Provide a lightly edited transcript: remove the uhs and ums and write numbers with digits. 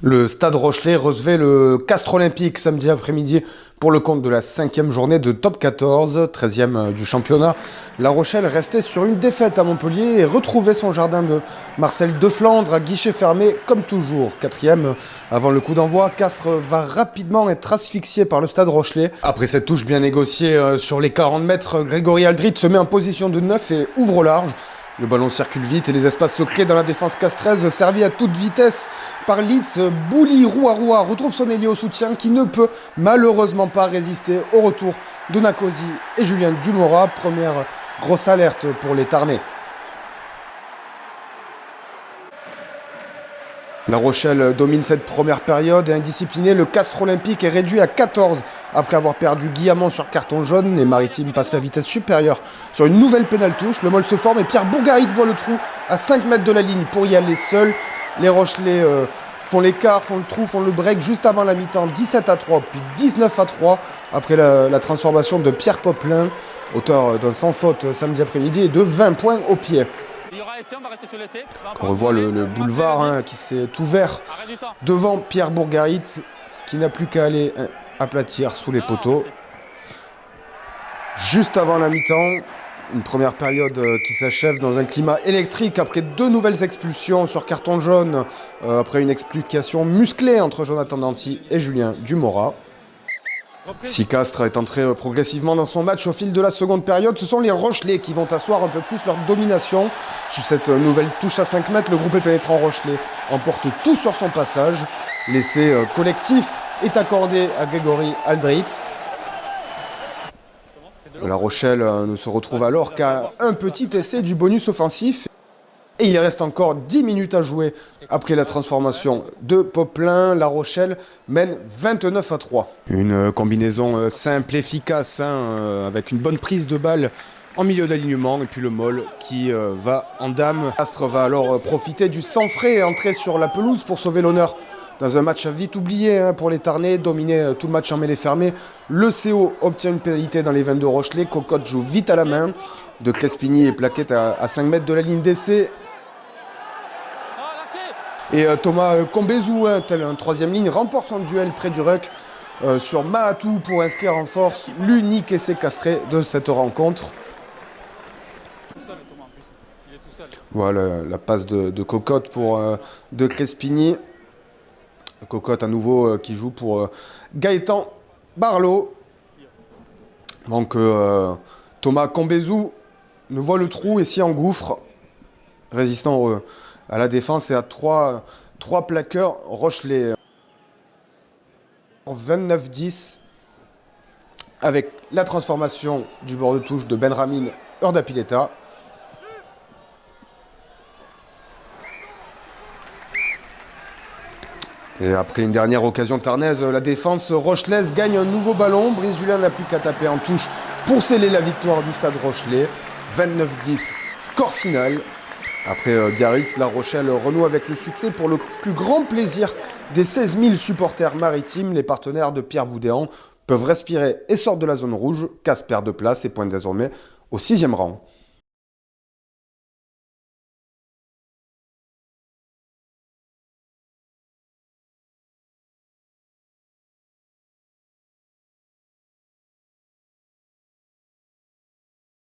Le Stade Rochelais recevait le Castres Olympique samedi après-midi pour le compte de la 5e journée de top 14, 13e du championnat. La Rochelle restait sur une défaite à Montpellier et retrouvait son jardin de Marcel Deflandre à guichet fermé comme toujours. 4e avant le coup d'envoi, Castres va rapidement être asphyxié par le Stade Rochelais. Après cette touche bien négociée sur les 40 mètres, Grégory Aldrit se met en position de 9 et ouvre au large. Le ballon circule vite et les espaces se créent dans la défense castraise, servi à toute vitesse par Leeds. Bouli Rouaroua retrouve son ailier au soutien qui ne peut malheureusement pas résister au retour de Nakosi et Julien Dumora. Première grosse alerte pour les Tarnais. La Rochelle domine cette première période et indiscipliné, le Castres Olympique est réduit à 14 après avoir perdu Guillamant sur carton jaune. Les Maritimes passent la vitesse supérieure sur une nouvelle pénale-touche. Le molle se forme et Pierre Bourgarit voit le trou à 5 mètres de la ligne pour y aller seul. Les Rochelais font l'écart, font le trou, font le break juste avant la mi-temps, 17-3, puis 19-3 après la transformation de Pierre Poplin, auteur d'un sans faute samedi après-midi et de 20 points au pied. On revoit le boulevard qui s'est ouvert devant Pierre Bourgarit qui n'a plus qu'à aller aplatir sous les poteaux. Juste avant la mi-temps, une première période qui s'achève dans un climat électrique après 2 nouvelles expulsions sur carton jaune, après une explication musclée entre Jonathan Danty et Julien Dumora. Si Castres est entré progressivement dans son match au fil de la seconde période, ce sont les Rochelais qui vont asseoir un peu plus leur domination. Sur cette nouvelle touche à 5 mètres, le groupe pénétrant Rochelais emporte tout sur son passage. L'essai collectif est accordé à Grégory Aldrit. La Rochelle ne se retrouve alors qu'à un petit essai du bonus offensif. Et il reste encore 10 minutes à jouer après la transformation de Poplin. La Rochelle mène 29-3. Une combinaison simple, efficace, avec une bonne prise de balle en milieu d'alignement. Et puis le molle qui va en dame. Castres va alors profiter du sang frais et entrer sur la pelouse pour sauver l'honneur dans un match vite oublié pour les Tarnais. Dominé tout le match en mêlée fermée. Le CO obtient une pénalité dans les 22 Rochelais. Cocotte joue vite à la main. De Crespigny est plaqué à 5 mètres de la ligne d'essai. Et Thomas Combezou, tel un 3e ligne, remporte son duel près du ruck sur Mahatou pour inscrire en force l'unique essai castré de cette rencontre. Voilà la passe de Cocotte pour de Crespigny. Cocotte à nouveau qui joue pour Gaëtan Barlow. Donc Thomas Combezou ne voit le trou et s'y engouffre, résistant à la défense et à 3 plaqueurs Rochelais. 29-10 avec la transformation du bord de touche de Benramin Urdapilleta. Et après une dernière occasion tarnaise, la défense rochelaise gagne un nouveau ballon. Brésulien n'a plus qu'à taper en touche pour sceller la victoire du Stade Rochelais. 29-10, score final. Après Biarritz, La Rochelle renoue avec le succès pour le plus grand plaisir des 16 000 supporters maritimes. Les partenaires de Pierre Boudéan peuvent respirer et sortent de la zone rouge. Castres perd de place et pointe désormais au 6e rang.